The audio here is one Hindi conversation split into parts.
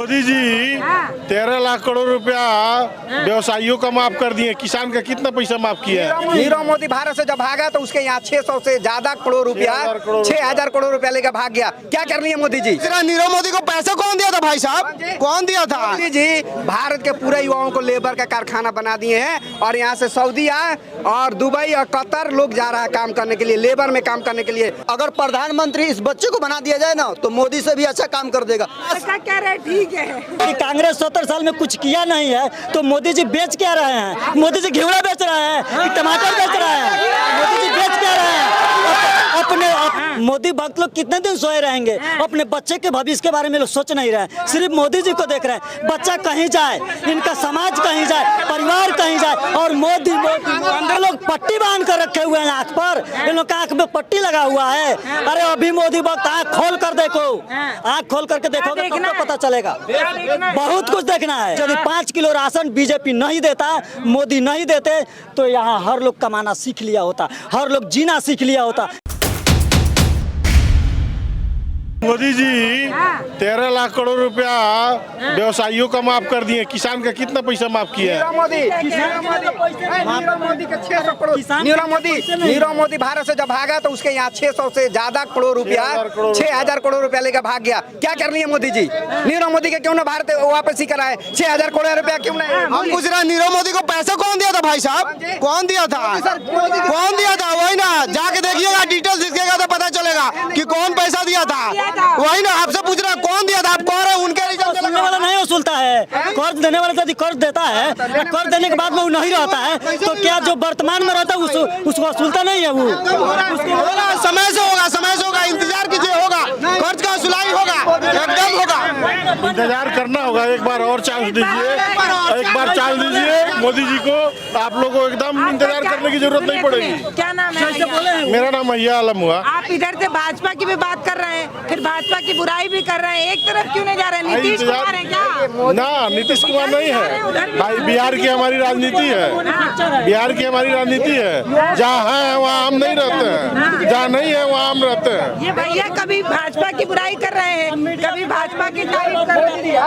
मोदी जी 13 लाख करोड़ रुपया व्यवसायियों का माफ कर दिए, किसान का कितना पैसा माफ किया है? नीरव मोदी भारत से जब भागा तो उसके यहाँ 600 से ज्यादा करोड़ रुपया 6000 करोड़ रुपया लेकर भाग गया। क्या कर रही है मोदी जी? नीरव मोदी को पैसा कौन दिया था भाई साहब? कौन दिया था? मोदी जी भारत के पूरे युवाओं को लेबर का कारखाना बना दिए हैं और यहाँ से सऊदीया और दुबई और कतर लोग जा रहा है काम करने के लिए, लेबर में काम करने के लिए। अगर प्रधानमंत्री इस बच्चे को बना दिया जाए ना तो मोदी से भी अच्छा काम कर देगा। ऐसा कह रहे ठीक है कि कांग्रेस 70 साल में कुछ किया नहीं है तो मोदी जी बेच क्या रहे हैं? मोदी जी घेवड़ा बेच रहे हैं कि टमाटर बेच रहे हैं? मोदी जी बेच क्या रहे हैं? मोदी भक्त लोग कितने दिन सोए रहेंगे? अपने बच्चे के भविष्य के बारे में लोग सोच नहीं रहे, सिर्फ मोदी जी को देख रहे हैं। बच्चा कहीं जाए, इनका समाज कहीं जाए, परिवार कहीं जाए और मोदी लोग पट्टी बांध कर रखे हुए हैं आंख पर। इन लोग का आंख में पट्टी लगा हुआ है। अरे अभी मोदी भक्त आंख खोल कर देखो, आंख खोल करके देखोगे तब तो पता चलेगा। बहुत कुछ देखना है। यदि 5 किलो राशन बीजेपी नहीं देता, मोदी नहीं देते तो यहाँ हर लोग कमाना सीख लिया होता, हर लोग जीना सीख लिया होता। मोदी जी 13 लाख करोड़ रुपया व्यवसायियों का माफ कर दिए, किसान का कितना पैसा माफ किया है? नीरव मोदी भारत से जब भागा तो उसके यहाँ 600 से ज्यादा करोड़ रुपया 6000 करोड़ रुपया लेकर भाग गया। क्या कर रही है मोदी जी? नीरव मोदी के क्यों ना भारत वापसी कराए? 6000 करोड़ रुपया क्यों नहीं? हम पूछ रहे नीरव मोदी को पैसा कौन दिया था भाई साहब? कौन दिया था? कौन दिया था? वही ना, जाके देखिएगा, डिटेल्स दिखेगा तो पता चलेगा कि कौन पैसा दिया था। वही ना, आपसे पूछ रहा कौन दिया था? आप कह रहे उनके सुनने वाला नहीं वसूलता है। कर्ज देने वाला यदि कर्ज देता है, कर्ज देने के बाद में वो नहीं रहता है तो क्या जो वर्तमान में रहता है उसको वसूलता नहीं है? वो समय से होगा, समय से होगा, इंतजार कीजिए, होगा, कर्ज का वसूलाई होगा, एकदम होगा। इंतजार करना होगा। एक बार और चांस दीजिए, एक बार चांस दीजिए मोदी जी को। आप लोगों को एकदम इंतजार करने की जरूरत नहीं पड़ेगी। क्या नाम है? मेरा नाम मैया आलम हुआ। आप इधर से भाजपा की भी बात कर रहे हैं, फिर भाजपा की बुराई भी कर रहे हैं, एक तरफ क्यों नहीं जा रहे? नीतीश कुमार है क्या? ना, नीतीश कुमार नहीं है भाई। बिहार की हमारी राजनीति है, बिहार की हमारी राजनीति है। जहाँ है वहाँ हम नहीं रहते हैं, जहाँ नहीं है वहाँ हम रहते हैं। ये भैया कभी भाजपा की बुराई कर रहे हैं, कभी भाजपा की तारीफ कर रहे हैं।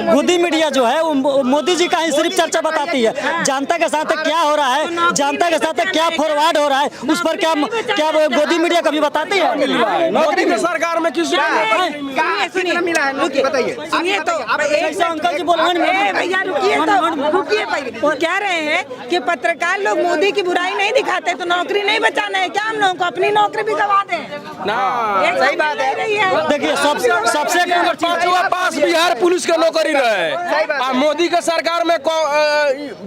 गोदी मीडिया जो है वो मोदी जी का ही सिर्फ चर्चा बताती है। जनता के साथ क्या हो रहा है, जनता के साथ क्या फॉरवर्ड हो रहा है, उस पर क्या गोदी मीडिया कभी बताती है? मोदी की सरकार में किस सुनिए तो अंकल जी बोल रहे हैं। भैया रुकिए पहले। कह रहे हैं कि पत्रकार लोग मोदी की बुराई नहीं दिखाते तो नौकरी नहीं बचाना है क्या? हम लोगों को अपनी नौकरी भी गवा दें ना? सही बात है। देखिए सबसे पास बिहार पुलिस के नौकरी रहे, मोदी के सरकार में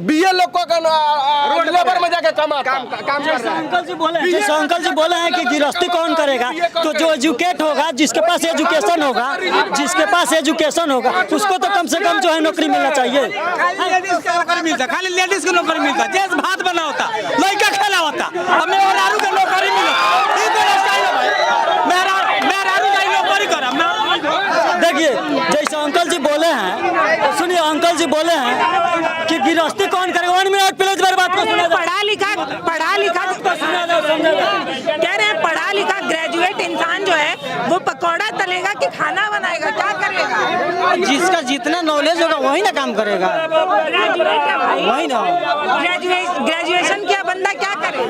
बीए लोग को लेबर में जाके काम कर रहा है। अंकल जी बोले हैं कि गिरस्ती कौन करेगा? तो जो एजुकेट होगा, जिसके पास एजुकेशन होगा, जिसके पास एजुकेशन होगा उसको तो कम से कम जो है नौकरी मिलना चाहिए। खाली लेडीज को नौकरी मिलता, जैसे भात बना होता, लड़का खेला होता, अब मेहरारू का नौकरी मिला। देखिए जैसे अंकल जी बोले हैं, तो सुनिए, अंकल जी बोले हैं कि गिरस्ती कौन करेगा। 1 मिनट प्लीज मेरी बात को सुनिए। पढ़ा लिखा कह रहे हैं, पढ़ा लिखा ग्रेजुएट इंसान जो है वो पकौड़ा तलेगा कि खाना बनाएगा? क्या करेगा? जिसका जितना नॉलेज होगा वही ना काम करेगा, ग्रेजुएट है भाई, वही ना। ग्रेजुएशन किया बंदा क्या करे?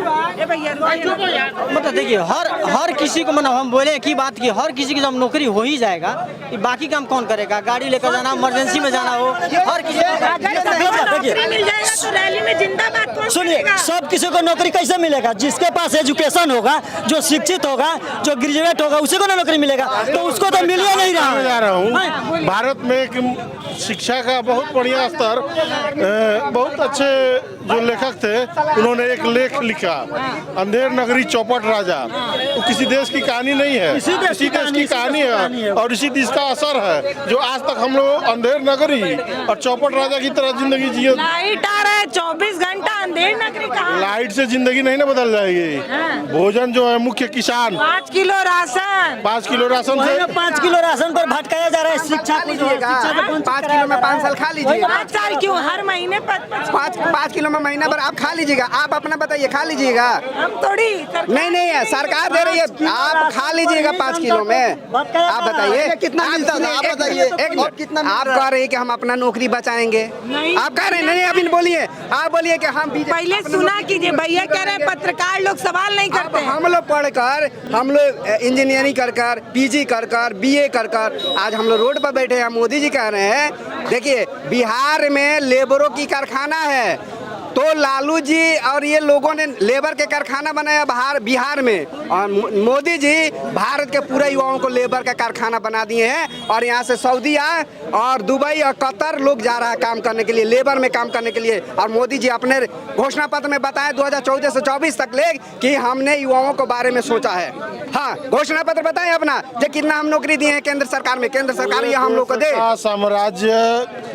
मतलब देखिए हर किसी को, मतलब हम बोले की बात की हर किसी की जब नौकरी हो ही जाएगा, बाकी काम कौन करेगा? गाड़ी लेकर जाना, इमरजेंसी में जाना हो, हर किसी मिल जाएगा तो रैली में जिंदाबाद कौन सुनिए, करेगा? सब किसी को नौकरी कैसे मिलेगा? जिसके पास एजुकेशन होगा, जो शिक्षित होगा, जो ग्रेजुएट होगा, उसी को ना नौकरी मिलेगा। तो उसको तो मिल ही नहीं रहा। जा रहा हूँ भारत में एक शिक्षा का बहुत बढ़िया स्तर, बहुत अच्छे जो लेखक थे उन्होंने एक लेख लिखा, अंधेर नगरी चौपट राजा। वो किसी देश की कहानी नहीं है, किसी देश की कहानी है और इसी देश का असर है जो आज तक हम लोग अंधेर नगरी और चौपट राजा की तरह जिंदगी जिए। लाइट आ रहा है 24 घंटे बेटा अंधेर नगरी कहाँ? लाइट से जिंदगी नहीं ना बदल जाएगी। भोजन जो है मुख्य किसान 5 किलो राशन 5 किलो राशन से 5 किलो राशन पर भटकाया जा रहा है शिक्षा को। लीजिएगा 5 किलो में 5 साल खा लीजिए। 5 साल क्यों? हर महीने 5 किलो में महीना भर आप खा लीजिएगा। आप अपना बताइए, खा लीजिएगा। हम थोड़ी नहीं नहीं है, सरकार दे रही है, आप खा लीजिएगा 5 किलो में। आप बताइए कितना मिलता था? आप बताइए। एक मिनट, कितना मिल आप रहा है? कह रहे हैं कि हम अपना नौकरी बचाएंगे। नहीं। आप कह रहे हैं नहीं, अभी बोलिए, आप बोलिए कि हम पहले सुना कीजिए। भैया कह रहे हैं पत्रकार लोग सवाल नहीं अब करते हैं। हम लोग पढ़कर, हम लोग इंजीनियरिंग कर पीजी कर बीए कर आज हम लोग रोड पर बैठे हैं। मोदी जी कह रहे हैं देखिए बिहार में लेबरों की कारखाना है, तो लालू जी और ये लोगों ने लेबर के कारखाना बनाया बिहार में, और मोदी जी भारत के पूरे युवाओं को लेबर का कारखाना बना दिए हैं। और यहाँ से सऊदीया और दुबई और कतर लोग जा रहा है काम करने के लिए, लेबर में काम करने के लिए। और मोदी जी अपने घोषणा पत्र में बताए 2014 से 24 तक ले कि हमने युवाओं के बारे में सोचा है। हाँ, घोषणा पत्र बताएं अपना जो कितना हम नौकरी दिए हैं केंद्र सरकार में। केंद्र सरकार ये हम लोग को दे। साम्राज्य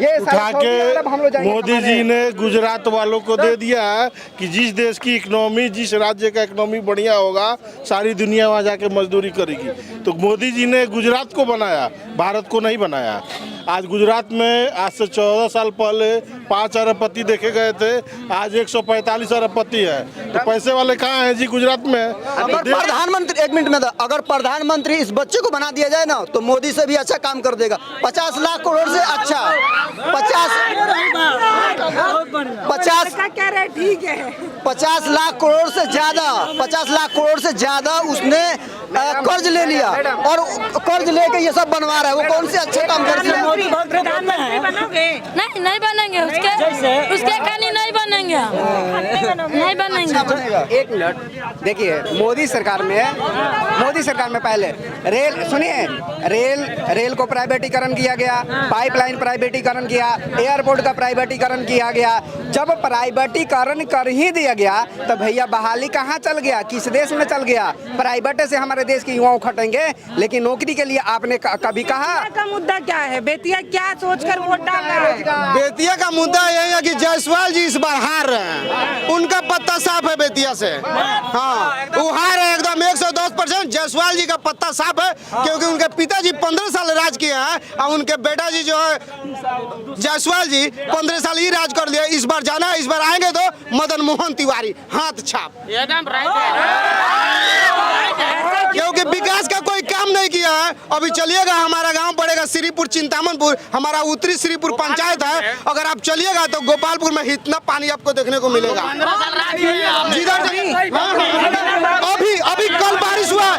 ये उठा सऊदी अरब हम लोग के जाएंगे मोदी जी ने गुजरात वालों को दे दिया है कि जिस देश की इकोनॉमी, जिस राज्य का इकोनॉमी बढ़िया होगा, सारी दुनिया वहाँ जाके मजदूरी करेगी। तो मोदी जी ने गुजरात को बनाया, भारत को नहीं बनाया। आज गुजरात में आज से 14 साल पहले 5 अरबपति देखे गए थे, आज 145 अरबपति है। तो पैसे वाले कहाँ हैं जी गुजरात में? अगर प्रधानमंत्री, एक मिनट में था, अगर प्रधानमंत्री इस बच्चे को बना दिया जाए ना तो मोदी से भी अच्छा काम कर देगा। 50 लाख करोड़ से अच्छा 50 कह रहे ठीक है। 50 लाख करोड़ से ज्यादा 50 लाख करोड़ से ज्यादा उसने कर्ज ले लिया, और कर्ज लेके ये सब बनवा रहा है। वो कौन से अच्छे काम कर रहे हैं? प्रधानमंत्री बनोगे? नहीं बनेंगे। उसके खानी नहीं बनेंगे। नहीं बनेंगे। एक मिनट देखिए, मोदी सरकार में पहले रेल को प्राइवेटीकरण किया गया, पाइपलाइन प्राइवेटीकरण किया, एयरपोर्ट का प्राइवेटीकरण किया गया। जब प्राइवेटीकरण कर ही दिया गया तो भैया बहाली कहाँ चल गया, किस देश में चल गया? प्राइवेट से हमारे देश के युवाओं खटेंगे, लेकिन नौकरी के लिए आपने कभी कहा? का मुद्दा क्या है? बेतिया क्या सोचकर वोट डाल रहा है? बेतिया का मुद्दा यही है कि जायसवाल जी इस बार हार रहे हैं। उनका पत्ता साफ है बेतिया से। हाँ, वो हार है एकदम 110%। जायसवाल जी का पत्ता साफ है क्योंकि उनके पिताजी 15 साल राज किए हैं और उनके बेटा जी जो है जायसवाल जी 15 साल ही राज कर लिया। इस बार जाना है, इस बार आएंगे तो मदन मोहन तिवारी हाथ छाप, एकदम क्योंकि विकास का कोई काम नहीं किया है। अभी चलिएगा, हमारा गांव पड़ेगा श्रीपुर चिंतामनपुर, हमारा उत्तरी श्रीपुर पंचायत है। अगर आप चलिएगा तो गोपालपुर में इतना पानी आपको देखने को मिलेगा। अभी कल बारिश हुआ,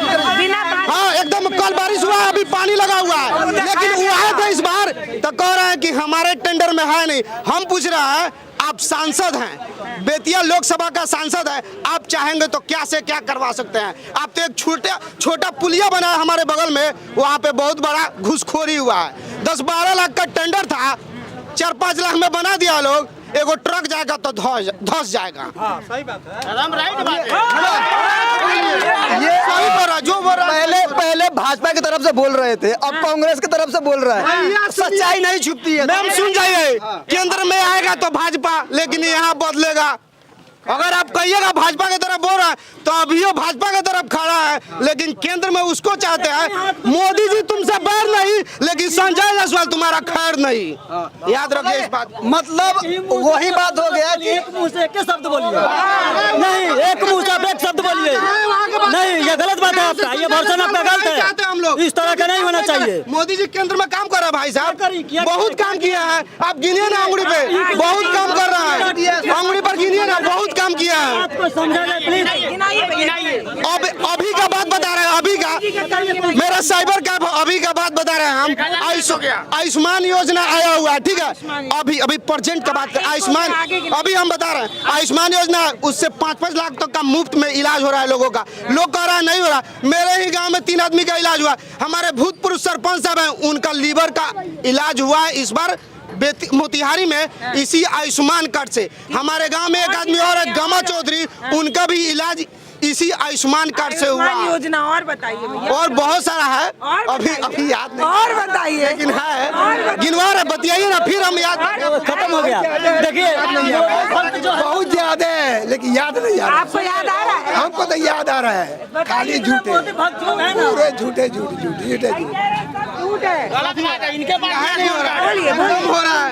हाँ एकदम कल बारिश हुआ, अभी पानी लगा हुआ है। लेकिन वो आए थे इस बार तो कह रहे हैं कि हमारे टेंडर में है नहीं। हम पूछ रहे हैं, आप सांसद हैं, बेतिया लोकसभा का सांसद है, आप चाहेंगे तो क्या से क्या करवा सकते हैं? आप तो एक छोटा पुलिया बना है हमारे बगल में, वहाँ पे बहुत बड़ा घुसखोरी हुआ है। 10-12 लाख का टेंडर था, 4-5 लाख में बना दिया लोग। एगो ट्रक जाएगा तो धस जाएगा। सही बात है, एकदम राइट बात है। ये सही बोल रहा, जो बोल रहा पहले भाजपा की तरफ से बोल रहे थे, अब कांग्रेस की तरफ से बोल रहा है। सच्चाई नहीं छुपती है। मैम सुन जाइए, केंद्र में आएगा तो भाजपा, लेकिन यहाँ बदलेगा। अगर आप कहिएगा भाजपा की तरफ बोल रहा है तो अभी वो भाजपा की तरफ खड़ा है, लेकिन केंद्र में उसको चाहते हैं। मोदी जी तुमसे बैर नहीं, लेकिन संजय जायसवाल तुम्हारा खैर नहीं। याद रखिए इस बात। मतलब वही बात हो गया कि एक मुंह से एक शब्द बोलिए, नहीं एक मुंह से एक शब्द बोलिए। नहीं, ये गलत बात है आपका, ये वर्षन आपका गलत है। हम लोग इस तरह का नहीं होना चाहिए। मोदी जी केंद्र में काम कर रहा है भाई साहब, बहुत काम किया है। आप गिनिए ना अंगुली पे, बहुत काम कर रहा है। अंगुली पर गिनिए ना, बहुत काम किया है। आपको समझा जाए प्लीज। अभी का बात बता रहे हैं, अभी का मेरा साइबर का अभी का बात बता रहे हैं हम। आयुष्मान योजना आया हुआ है, ठीक है। अभी प्रेजेंट का बात, आयुष्मान अभी हम बता रहे हैं, आयुष्मान योजना उससे 5-5 लाख तक का मुफ्त में इलाज हो रहा है लोगों का। लोग कह रहा है नहीं हो रहा। मेरे ही गांव में 3 आदमी का इलाज हुआ। हमारे भूतपूर्व सरपंच साहब हैं, उनका लीवर का इलाज हुआ है इस बार मोतिहारी में, इसी आयुष्मान कार्ड से। हमारे गांव में एक आदमी और है गमा चौधरी, उनका भी इलाज इसी आयुष्मान कार्ड से हुआ। आयुष्मान योजना और बताइए भैया। और बहुत सारा है, और अभी याद नहीं, और बताइए। लेकिन है, गिनवा रहे, बताइए ना, फिर हम याद खत्म हो गया। देखिए बहुत ज्यादा है, लेकिन याद नहीं आ रहा। आपको याद आ रहा है? हमको तो याद आ रहा है, खाली झूठे, पूरे झूठे झूठ झूठ झूठे झूठ। झूठ है। इनके पास नहीं हो रहा है, बोलिए, बोलिए। हो रहा है।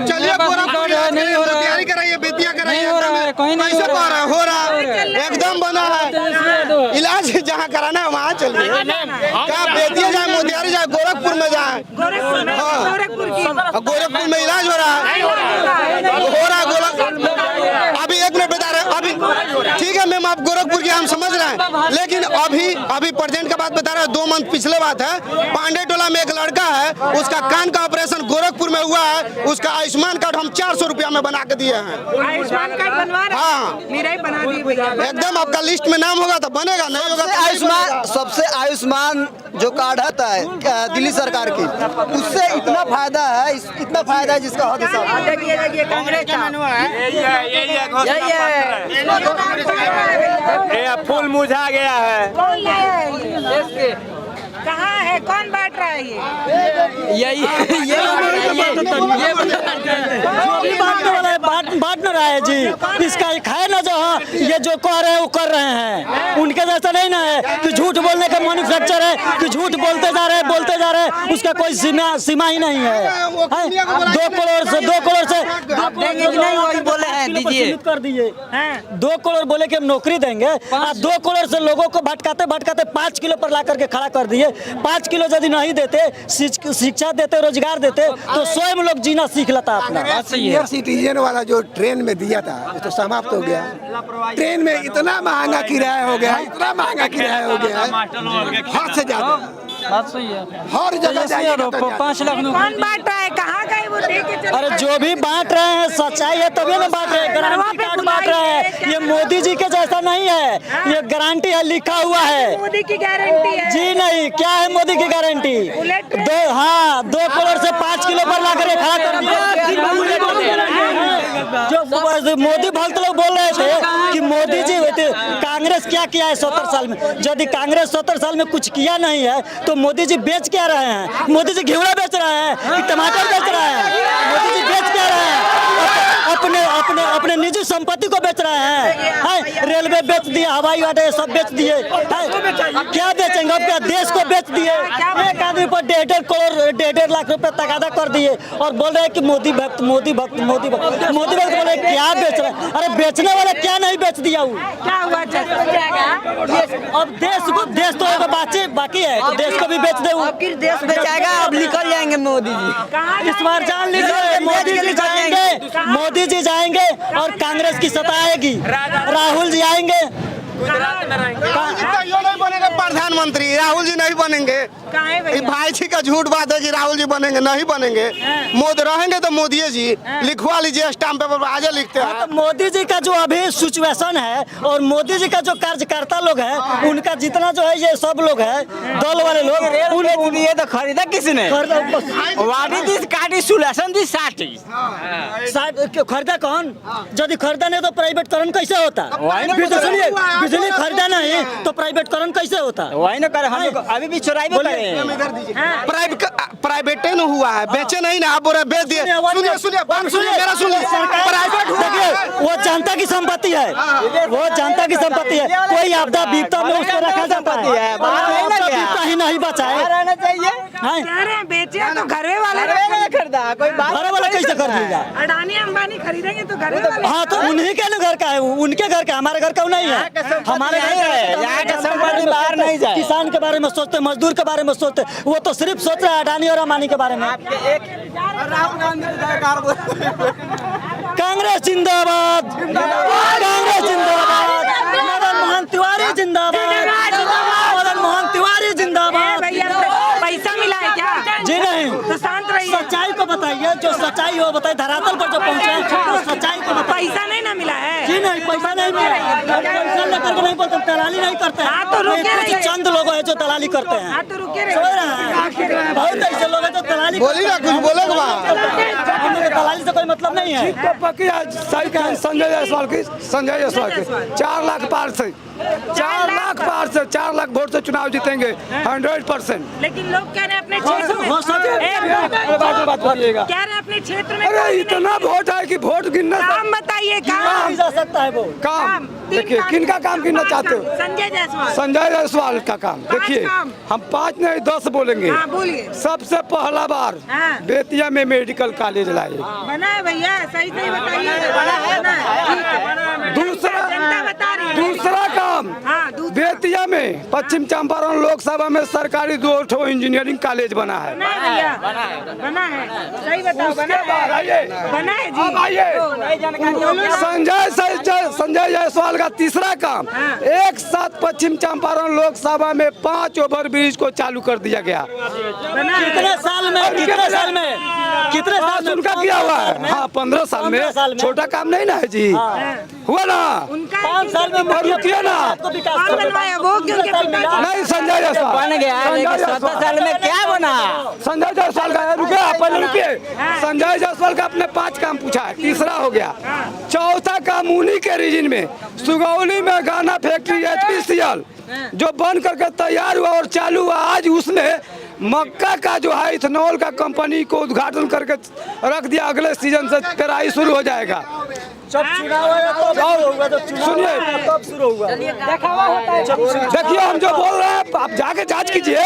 चलिए गोरखपुर नहीं हो रहा है। तैयारी कराइए, बेतिया कराइए, नहीं हो रहा है, कहीं नहीं कैसे हो रहा है। हो रहा है, एकदम बना है। इलाज जहाँ कराना है वहाँ चलिए, क्या बेतिया जाए, मोतिहारी जाए, गोरखपुर में जाए, गोरखपुर में, हाँ। गोरखपुर की गोरखपुर में इलाज हो रहा है, हो रहा है गोरखपुर। अभी एक मिनट बता रहे हैं, अभी ठीक है मैम, आप गोरखपुर की हम समझ रहे हैं, लेकिन अभी प्रेजेंट का बात बता रहे हैं। 2 मंथ पिछले बात है, पांडे टोला में एक लड़का है, उसका कान का ऑपरेशन गोरखपुर में हुआ है, उसका आयुष्मान कार्ड हम 400 रुपया में बना के दिए हैं। आयुष्मान कार्ड बनवा रहे हैं? हाँ। मेरा ही बना दिए भैया। एकदम आपका लिस्ट में नाम होगा तो बनेगा, नहीं होगा तो आयुष्मान सबसे आयुष्मान जो कार्ड आता है दिल्ली सरकार की, उससे इतना फायदा है, इतना फायदा है जिसका हद हिसाब। देखिए देखिए कांग्रेस फूल मुझा गया है। कौन लाया है ये? कहाँ है, कौन बांट रहा है ये? जो भी बांटने वाला है बांट न रहा है जी। इसका एक है ना, जो हाँ, ये जो कह रहे हैं वो कर रहे हैं, उनके जैसा नहीं ना है कि झूठ बोलने का मैन्युफैक्चर है, कि झूठ बोलते जा रहे हैं, उसका कोई सीमा ही नहीं है। 2 करोड़ से वही बोले हैं, दीजिए। कर दिए 2 करोड़ बोले कि हम नौकरी देंगे, और 2 करोड़ से लोगों को भटकाते 5 किलो पर ला करके खड़ा कर दिए। 5 किलो यदि नहीं देते, शिक्षा देते, रोजगार देते, तो स्वयं लोग जीना सीख लेता अपना। सीनियर सिटीजन वाला जो ट्रेन में दिया था, ये तो समाप्त हो गया। ट्रेन में इतना महंगा किराया हो गया, इतना महंगा किराया हो गया है, हद से ज्यादा। बात सही है। हर जगह जाइए तो 5 लाख कौन बांट रहा है, कहाँ गए वो, दे के चलो। अरे जो भी बांट रहे हैं सच्चाई है तभी ना बांट रहे हैं। गारंटी कार्ड बांट रहे हैं, ये मोदी जी के जैसा नहीं है, ये गारंटी है, लिखा हुआ है। मोदी की गारंटी है जी नहीं, क्या है मोदी की गारंटी? 2 करोड़ से 5 किलो पर ला कर खड़ा कर दिया। जो मोदी भक्त लोग बोल रहे थे कि मोदी जी कांग्रेस क्या किया है 70 साल में, यदि कांग्रेस 70 साल में कुछ किया नहीं है तो मोदी जी बेच क्या रहे हैं? मोदी जी घेवड़ा बेच रहे हैं कि टमाटर बेच रहे हैं? मोदी जी बेच क्या रहे हैं? अपने निजी संपत्ति को बेच रहे हैं। रेलवे बेच दिए, हवाई अड्डे सब बेच दिए। क्या बेचेंगे? अब क्या देश को बेच दिए। एक आदमी पर 1.5 लाख रुपए तगादा कर दिए और बोल रहे हैं कि मोदी भक्त बोल रहे हैं क्या बेच रहे हैं? अरे बेचने वाले क्या नहीं बेच दिया? क्या हुआ? अब देश तो बाकी है, तो देश को भी बेच दे। देश बेचाएगा, अब निकल जाएंगे मोदी जी। इस बार जान लीजिए, मोदी जी जाएंगे और कांग्रेस की सत्ता आएगी। राहुल जी आएंगे, नहीं बनेंगे प्रधानमंत्री, राहुल जी नहीं बनेंगे। भाई जी का झूठ बात है कि राहुल जी बनेंगे, नहीं बनेंगे। मोदी रहेंगे तो मोदी जी लिखवा लीजिए, स्टाम्प पेपर पर आज लिखते हैं। तो मोदी जी का जो अभी सिचुएशन है और मोदी जी का जो कार्यकर्ता लोग हैं, उनका जितना जो है ये सब लोग हैं, दल वाले लोग, ये तो खरीदा किसने? खरीदा कौन? यदि खरीदा नहीं तो प्राइवेटकरण कैसे होता? सुनिए, बिजली खरीदा नहीं तो प्राइवेटकरण कैसे होता? वही ना करे, हम लोग अभी भी चुराई में प्राइवेट न हुआ है, बेचे नहीं ना, आप बोल रहे बेच दिए। सुनिए मेरा सुनिए, प्राइवेट देखिए वो जनता की संपत्ति है, वो जनता की संपत्ति है। कोई आपदा विपदा में उसको रखा जाता है, विपदा ही नहीं बचा है। रहना चाहिए। कह रहे हैं बेचे तो घरे वाले खरीदा, कोई घरे वाला कैसे कर लिया? अडानी अंबानी खरीदेंगे तो घरे वाले। हाँ तो उन्हीं के घर का है, उनके घर का, हमारे घर का नहीं है। हमारे घर है, यहाँ का संपत्ति बाहर नहीं जाए। किसान के बारे में सोचते, मजदूर के बारे में सोचते, वो तो सिर्फ सोच रहा है अडानी और अंबानी के बारे में। राहुल गांधी कांग्रेस जिंदाबाद, कांग्रेस जिंदाबाद, मदन मोहन तिवारी जिंदाबाद, मदन मोहन तिवारी जिंदाबाद। पैसा मिला है क्या? जी नहीं, तो शांत रहिए। सच्चाई को बताइए, जो सच्चाई हो बताइए, धरातल पर जो पहुंचे तो सच्चाई को बताइए। पैसा नहीं ना मिला है? जी नहीं, पैसा नहीं मिला, पैसा लेकर के नहीं बोलते, दलाली नहीं करते हैं। हाँ तो रुके रहिए। चंद लोग हैं जो दलाली करते हैं। हाँ तो रुके समझ रहे हैं? बहुत ऐसे लोग हैं जो दलाली बोली ना, कुछ बोले दलाली से कोई मतलब नहीं है। तो पक्की आज सही कहें संजय जायसवाल की 4 लाख पार से 4 लाख पार से 4 लाख वोट से चुनाव जीतेंगे 100%। लेकिन लोग कह रहे हैं अपने क्षेत्र में बात करिएगा। कह रहे हैं अपने क्षेत्र में अरे इतना वोट है कि वोट गिनना काम बताइए काम जा सकता है वो काम देखिए किनका काम गिनना चाहते हो? संजय जायसवाल। संजय जायसवाल का काम देखिए, काम। हम 5 नहीं 10 बोलेंगे। हाँ, बोलिए। सबसे पहला बार हाँ। बेतिया में मेडिकल कॉलेज लाए। बना है भैया, सही सही बताइए। बना है। जनता बता रही है। दूसरा काम हाँ, बेतिया में पश्चिम चंपारण लोकसभा में सरकारी 2 इंजीनियरिंग कॉलेज बना है। बना है भैया, बना है। सही बताओ, बना है। बना है जी। अब आइए संजय जायसवाल का तीसरा काम, एक साथ पश्चिम चंपारण लोकसभा में 5 ओवरब्रिज को चालू कर दिया गया। कितने साल में उनका किया हुआ है? हाँ 15 साल में। छोटा काम नहीं ना है जी, हुआ ना? 5 साल में और रुकिए ना, कौन बनवाया वो? क्योंकि नहीं संजय जायसवाल बन गया है, लेकिन 17 साल में क्या बना? संजय जायसवाल का रुके, पहले रुकिए। संजय जायसवाल का अपने 5 काम पूछा है, तीसरा हो गया। चौथा काम उन्हीं के रीजन में सुगौली में गाना फैक्ट्री HPCL जो बन करके तैयार हुआ और चालू हुआ, आज उसमें मक्का का जो है इथेनॉल का कंपनी को उद्घाटन करके रख दिया। अगले सीजन से पेराई शुरू हो जाएगा। सुनिए, देखिए हम जो बोल रहे हैं आप जाके जांच कीजिए,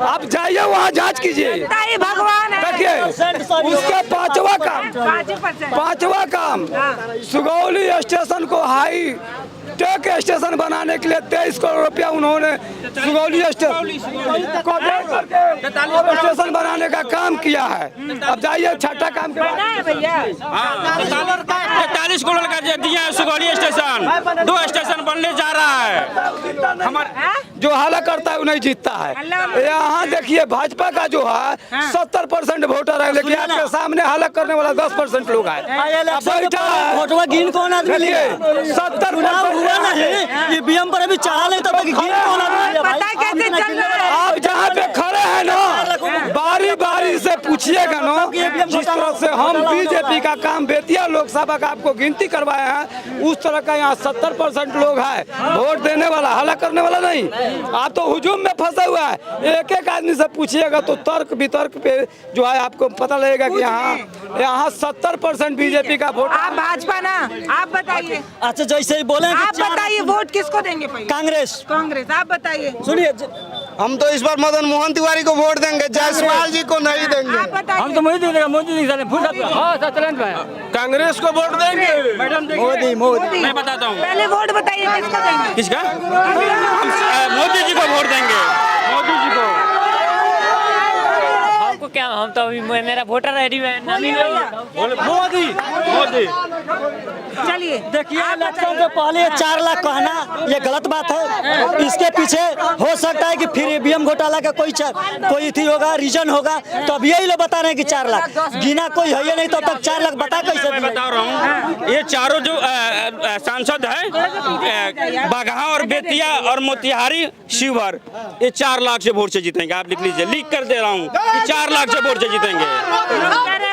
आप जाइए वहाँ जांच कीजिए। भगवान है। देखिए उसके पांचवा काम सुगौली स्टेशन को हाई टेक स्टेशन बनाने के लिए 23 करोड़ रुपया उन्होंने सुगौली स्टेशन बनाने का काम किया है। अब जाइए छठा काम के बाद भैया 43 करोड़ का दिया है सुगौली स्टेशन, 2 स्टेशन बनने जा रहा है। हमारा जो हल्ला करता है वो नहीं जीतता है। यहाँ देखिए भाजपा का जो है 70% वोटर है, लेकिन आपके सामने हल्ला करने वाला 10% लोग है। फोटो गिन कौन आदमी? 70% हुआ नहीं, ईवीएम पर अभी चढ़ा नहीं, तब तक गिन कौन आदमी? पता कैसे चल रहा है? आप जहाँ पे खड़े हैं ना, बारी बारी से पूछिएगा ना। जिस तरह से हम बीजेपी का काम बेतिया लोकसभा का आपको गिनती करवाए हैं, उस तरह का यहाँ 70% लोग है वोट देने वाला, हल्ला करने वाला नहीं। आप तो हुजूम में फंसा हुआ है। एक एक आदमी से पूछिएगा तो तर्क वितर्क पे जो है आपको पता लगेगा कि यहाँ 70% बीजेपी का वोट। आप भाजपा ना, आप बताइए। अच्छा जैसे ही बोले आप बताइए वोट किसको देंगे पहले? कांग्रेस। आप बताइए। सुनिए, हम तो इस बार मदन मोहन तिवारी को वोट देंगे, जायसवाल जी को नहीं देंगे। आप बताइए। हम तो मोदी देंगे, मोदी जी कांग्रेस को वोट देंगे। मोदी मैं बताता हूँ, पहले वोट बताइए किसको देंगे? किसका? मोदी जी को वोट देंगे, मोदी जी को। हमको क्या, हम तो अभी मेरा वोटर आईडी है मोदी। चलिए देखिए, इलेक्शन से पहले 4 लाख कहना ये गलत बात है। इसके पीछे हो सकता है कि फिर ईवीएम घोटाला का कोई थी होगा, रीजन होगा, तो अब यही लोग बता रहे हैं कि 4 लाख गिना कोई है नहीं, तब तक 4 लाख बता कैसे? मैं बता रहा हूँ, ये चारों जो सांसद है बगहा और बेतिया और मोतिहारी शिवहर, ये 4 लाख से वोट से जीतेंगे। आप लिख लीजिए, लिख कर दे रहा हूँ कि 4 लाख से वोट से जीतेंगे।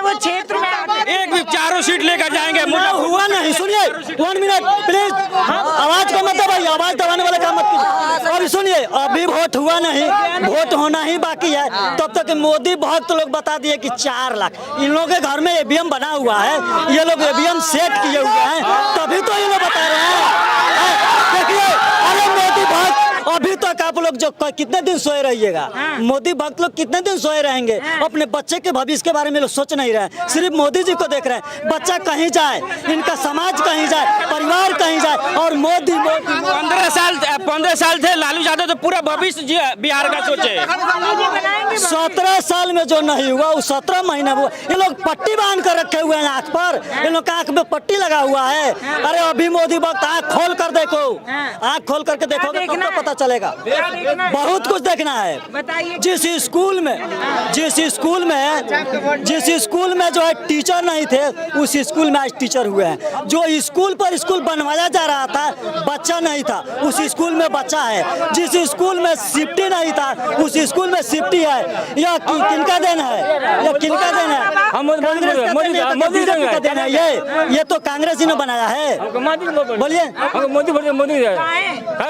वो क्षेत्र में एक भी 4 सीट लेकर जाएंगे। मुझे हुआ नहीं, सुनिए 1 मिनट प्लीज, आवाज को मत दबाइए, आवाज दबाने वाला काम मत कीजिए। अभी सुनिए, अभी वोट हुआ नहीं, वोट होना ही बाकी है। तब तक मोदी भक्त लोग बता दिए कि 4 लाख इन लोगों के घर में ईवीएम बना हुआ है, ये लोग ईवीएम सेट किए हुए हैं, तभी तो ये लोग बता रहे हैं। देखिए, अरे मोदी भक्त अभी तक आप लोग जो कितने दिन सोए रहिएगा? मोदी भक्त लोग कितने दिन सोए रहेंगे? अपने बच्चे के भविष्य के बारे में लोग सोच नहीं रहे, सिर्फ मोदी जी को देख रहे हैं। बच्चा कहीं जाए, इनका समाज कहीं जाए, परिवार कहीं जाए, और मोदी 15 साल थे लालू यादव, तो पूरा भविष्य बिहार का सोचे। 17 साल में जो नहीं हुआ वो 17 महीने हुआ। ये लोग पट्टी बांध कर रखे हुए हैं आंख पर, इन लोग का आंख में पट्टी लगा हुआ है। अरे अभी मोदी वक्त आंख खोल कर देखो, आंख खोल करके देखोगे तो पता चलेगा। बहुत कुछ देखना है। बताइए। जिस स्कूल में जो है टीचर नहीं थे, उस स्कूल में आज टीचर हुए हैं। जो स्कूल पर स्कूल बनवाया जा रहा था, बच्चा नहीं था, उस स्कूल में बच्चा है। जिस स्कूल में शिफ्टी नहीं था, उस स्कूल में शिफ्टी है। यह किनका देन है? यह किनका देन है? कांग्रेस का देन है। ये तो कांग्रेस ही ने बनाया है। बोलिए। मोदी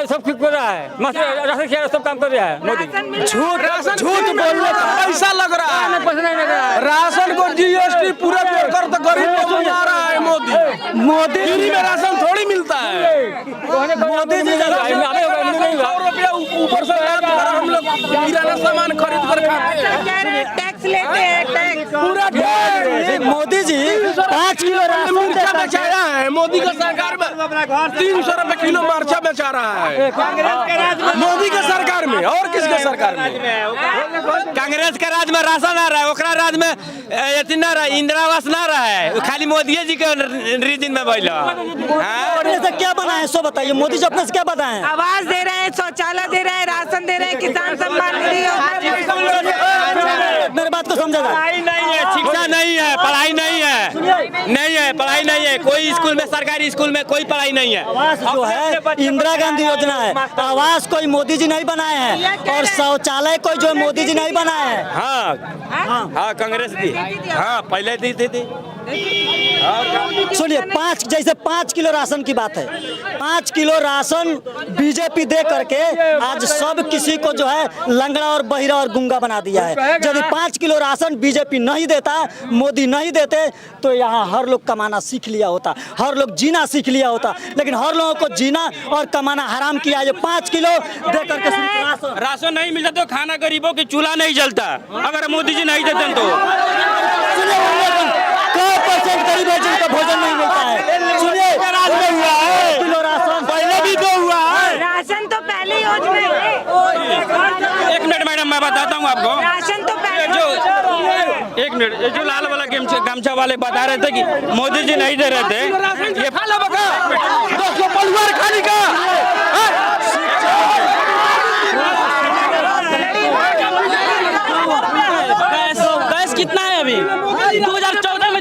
सब ठीक कर रहा है, राशन सब काम कर रहा है मोदी। झूठ बोलने का ऐसा लग रहा है राशन को जीएसटी पूरा जोड़कर तो गरीब को सुना रहा है मोदी फ्री में राशन थोड़ी मिलता है। मोदी जी 100 रुपया ऊपर से हम लोग किराना सामान खरीद कर खाते हैं। टैक्स लेते हैं, टैक्स पूरा मोदी जी 5 किलो राशन मिर्चा बेचाया है मोदी का सरकार में 300 रुपए किलो मिर्चा बेचा रहा है मोदी के सरकार में। और किसके सरकार में? कांग्रेस का राज में राशन आ रहा है, ओकरा राज में एथी ना रहा, इंदिरा आवास ना रहा है, खाली मोदी जी के रीजन में बैठा। अपने से क्या बना है सो बताइए। मोदी जी अपने से क्या बताए? आवास दे रहे हैं, शौचालय दे रहे हैं, राशन दे रहे हैं, किसान सम्मान निधि। मेरे बात को समझा। पढ़ाई नहीं है, शिक्षा नहीं है, पढ़ाई नहीं है, पढ़ाई नहीं है। कोई स्कूल में, सरकारी स्कूल में कोई पढ़ाई नहीं है। आवास जो है इंदिरा गांधी योजना है, आवास कोई मोदी जी नहीं बनाए हैं, और शौचालय कोई जो मोदी जी नहीं बनाए हैं। हाँ, कांग्रेस दी। हाँ, पहले दी थी। सुनिए, 5 किलो राशन की बात है। 5 किलो राशन बीजेपी दे करके आज सब किसी को जो है लंगड़ा और बहिरा और गुंगा बना दिया है। यदि 5 किलो राशन बीजेपी नहीं देता, मोदी नहीं देते, तो यहाँ हर लोग कमाना सीख लिया होता, हर लोग जीना सीख लिया होता। लेकिन हर लोगों को जीना और कमाना हराम किया है। 5 किलो दे करके राशन नहीं मिलता तो खाना गरीबों की चूल्हा नहीं जलता, अगर मोदी जी नहीं देते तो। गरीब है जिनका भोजन नहीं मिलता है। सुनिए, किलो राशन पहले भी तो हुआ है। राशन तो पहले योजना है। 1 मिनट मैडम, मैं बताता हूँ आपको। राशन तो पहले 1 मिनट, जो लाल वाला गमछा वाले बता रहे थे कि मोदी जी नहीं दे रहे थे, ये खाने का गैस कितना है अभी? 2014 में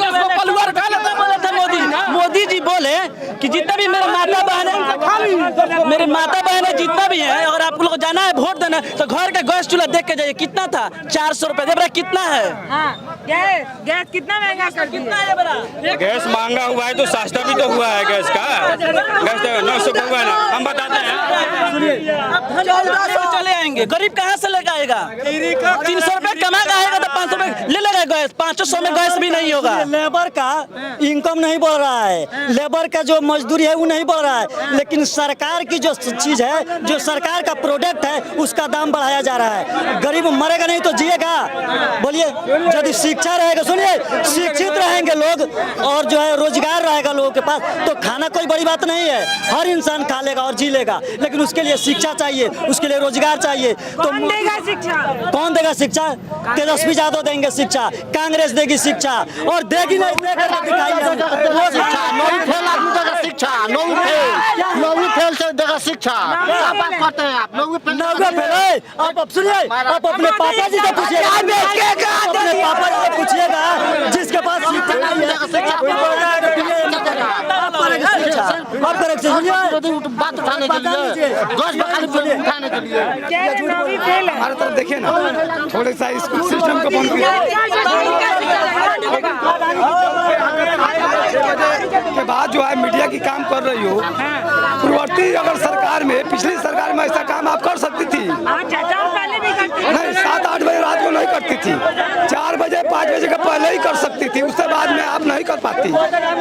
मोदी जी बोले कि जितना भी मेरे माता बहन है जितना भी है, और आप लोग जाना है वोट देना, तो घर का गैस चूल्हा देख के जाइए। कितना था? 400 रुपए। दे कितना है? गैस कितना महंगा कर कितना है बड़ा? गैस महंगा हुआ है तो सस्ता भी तो हुआ है गैस का। गैस तो 900 का हुआ है ना, हम बताते हैं। 1400 चले आएंगे, गरीब कहाँ से लेकर आएगा? 300 रुपए कमा के आएगा तो 500 रुपए ले लेगा गैस। 500 में गैस भी नहीं होगा। लेबर का इनकम नहीं बढ़ रहा है, लेबर का जो मजदूरी है वो नहीं बढ़ रहा है, लेकिन सरकार की जो चीज है, जो सरकार का प्रोडक्ट है, उसका दाम बढ़ाया जा रहा है। गरीब मरेगा नहीं तो जिएगा? बोलिए। यदि शिक्षा रहेगा, सुनिए, शिक्षित रहेंगे लोग और जो है रोजगार रहेगा लोगों के पास, तो खाना कोई बड़ी बात नहीं है, हर इंसान खा लेगा और जी लेगा। लेकिन उसके लिए शिक्षा चाहिए, उसके लिए रोजगार चाहिए। तो कौन देगा शिक्षा? कौन देगा शिक्षा? तेजस्वी यादव देंगे शिक्षा, कांग्रेस देगी शिक्षा, और देगी नहीं देकर दिखाई आप सुनिए, आप अपने पापा जी से पूछिएगा, अपने पापा जी से पूछिएगा जिसके पास शिक्षा नहीं है, आप करेक्ट बात उठाने के लिए हमारे तरफ देखिए ना, थोड़े सा स्कूल सिस्टम को बंद के बाद जो है मीडिया की काम कर रही हो, पूर्ववर्ती अगर सरकार में, पिछली सरकार में ऐसा काम आप कर सकती थी? नहीं, 7-8 बजे रात को नहीं करती थी, 4 बजे 5 बजे के पहले ही कर सकती थी, उसके बाद में आप नहीं कर पाती।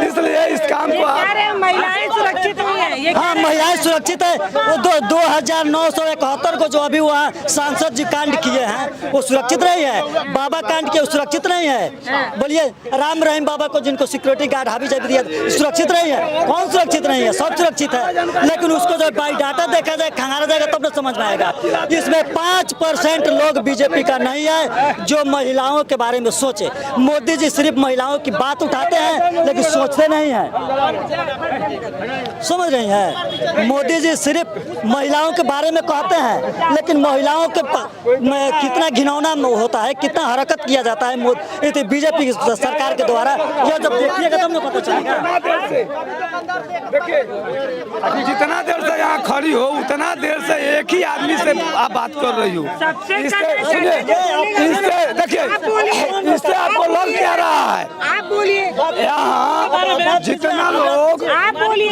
इसलिए इस काम को आप महिलाएं सुरक्षित हुई है। हाँ, महिलाएं सुरक्षित है। वो 2971 को जो अभी वहाँ सांसद जी कांड किए हैं वो सुरक्षित नहीं है। बाबा कांड किए सुरक्षित नहीं है। बोलिए, राम रहीम बाबा को जिनको सिक्योरिटी गार्ड हावी जब दिया सुरक्षित नहीं है? कौन सुरक्षित नहीं है? सब सुरक्षित है। लेकिन उसको जब बायोडाटा देखा जाए, खंगारा जाएगा तब तो समझ में आएगा। इसमें 5% लोग बीजेपी का नहीं है जो महिलाओं के बारे में सोचे। मोदी जी सिर्फ महिलाओं की बात उठाते हैं लेकिन सोचते नहीं है। समझ रही हैं? है। मोदी जी सिर्फ महिलाओं के बारे में कहते हैं, लेकिन महिलाओं के में कितना घिनौना होता है, कितना हरकत किया जाता है बीजेपी सरकार के द्वारा, यह जब देखिएगा तब न पता चलेगा। देखिए अभी जितना देर से यहाँ खड़ी हो उतना देर से एक ही आदमी से आप बात कर रही हो। देखिए इससे आपको लग क्या रहा है? आप बोलिए। यहाँ जितना लोग आप बोलिए।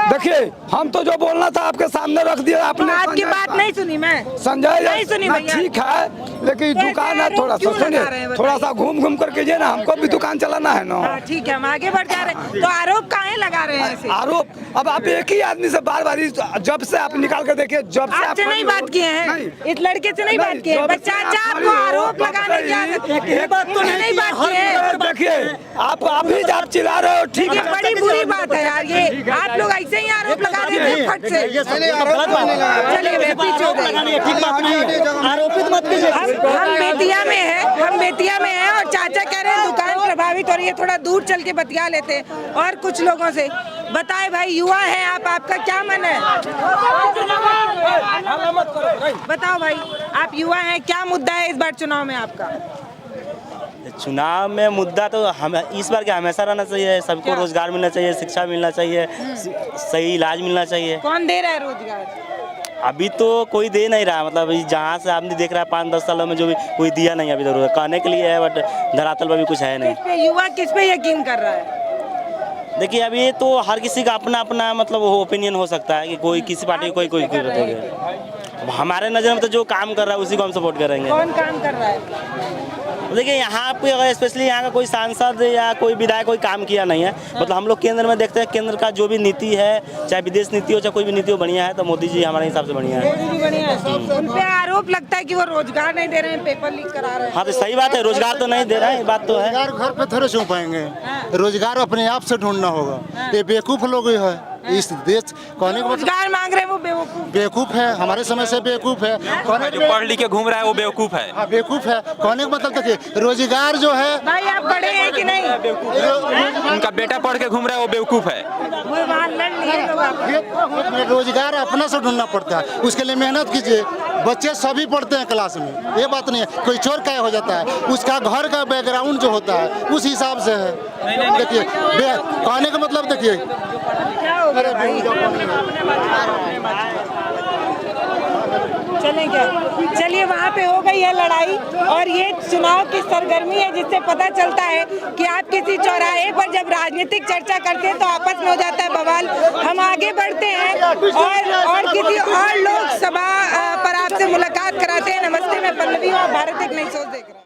देखिए हम तो जो बोलना था आपके सामने रख दिया आपने। आपकी बात नहीं सुनी मैं। संजय नहीं सुनी भैया। ठीक है, लेकिन दुकान है, थोड़ा सा सुनिए, थोड़ा सा घूम घूम कर कीजिए ना, हमको भी दुकान चलाना है ना। ठीक है, हम आगे बढ़ जा रहे हैं। तो आरोप काहे लगा रहे हैं ऐसे? आरोप अब आप एक ही आदमी से बार बार जब से आप निकाल कर देखिए, जब से आपसे नहीं बात किए हैं, इस लड़के से नहीं बात किए। बच्चा आपको आरोप लगाने की आदत है, बात तो नहीं बात किए। देखिए आप ही आप चिल्ला रहे हो, ठीक है, बड़ी बुरी बात है यार ये। आप लोग ऐसे ही आरोप लगा देते हैं फट से। चलिए पीछे आरोपित मत कीजिए। हम बेतिया में है और चाचा कह रहे हैं दुकान प्रभावित हो रही है, थोड़ा दूर चल के बतिया लेते हैं और कुछ लोगों से। बताए भाई, युवा हैं आप, आपका क्या मन है? बताओ भाई, आप युवा हैं, क्या मुद्दा है इस बार चुनाव में आपका? चुनाव में मुद्दा तो हम इस बार क्या हमेशा रहना चाहिए, सबको रोजगार मिलना चाहिए, शिक्षा मिलना चाहिए, सही इलाज मिलना चाहिए। कौन दे रहा है रोजगार? अभी तो कोई दे नहीं रहा, मतलब जहाँ से आपने देख रहा है 5-10 सालों में जो भी कोई दिया नहीं अभी तक, कहने के लिए है बट धरातल पर भी कुछ है नहीं। युवा किस पे यकीन कर रहा है? देखिए अभी ये तो हर किसी का अपना अपना मतलब ओपिनियन हो सकता है कि कोई किसी पार्टी को कोई बताएगा। हमारे नज़र में तो जो काम कर रहा है उसी को हम सपोर्ट करेंगे। कौन काम कर रहा है? देखिए यहाँ पे अगर स्पेशली यहाँ का कोई सांसद या कोई विधायक कोई काम किया नहीं है, मतलब हम लोग केंद्र में देखते हैं, केंद्र का जो भी नीति है, चाहे विदेश नीति हो चाहे कोई भी नीति हो, बढ़िया है, तो मोदी जी हमारे हिसाब से बढ़िया है। उन पे आरोप लगता है कि वो रोजगार नहीं दे रहे हैं, पेपर लीक करा रहे हैं। हाँ तो सही बात है, रोजगार तो नहीं दे रहे हैं, बात तो है। रोजगार घर पे थोड़े छू पाएंगे, रोजगार अपने आप से ढूंढना होगा। ये बेवकूफ लोग है इस देश, कहने को रोजगार मांग रहे हैं वो बेवकूफ है, हमारे समय से बेवकूफ है। जो पढ़ लिख के घूम रहा है वो बेवकूफ है। हाँ बेवकूफ है, कहने का मतलब देखिए रोजगार जो है। भाई आप पढ़े हैं कि नहीं? उनका बेटा पढ़ के घूम रहा है वो बेवकूफ है। वो वहाँ लड़ लिए लोग। रोजगार अपना से ढूंढना पड़ता है, उसके लिए मेहनत कीजिए। बच्चे सभी पढ़ते हैं क्लास में, ये बात नहीं है कोई चोर क्या हो जाता है, उसका घर का बैकग्राउंड जो होता है उस हिसाब से है। देखिए कहने का मतलब देखिए चलें क्या? चलिए वहाँ पे हो गई है लड़ाई और ये चुनाव की सरगर्मी है जिससे पता चलता है कि आप किसी चौराहे पर जब राजनीतिक चर्चा करते हैं तो आपस में हो जाता है बवाल। हम आगे बढ़ते हैं और किसी और लोक सभा पर आपसे मुलाकात कराते हैं। नमस्ते, मैं पल्लवी हूँ, भारत एक नई सोच देख रहा हूँ।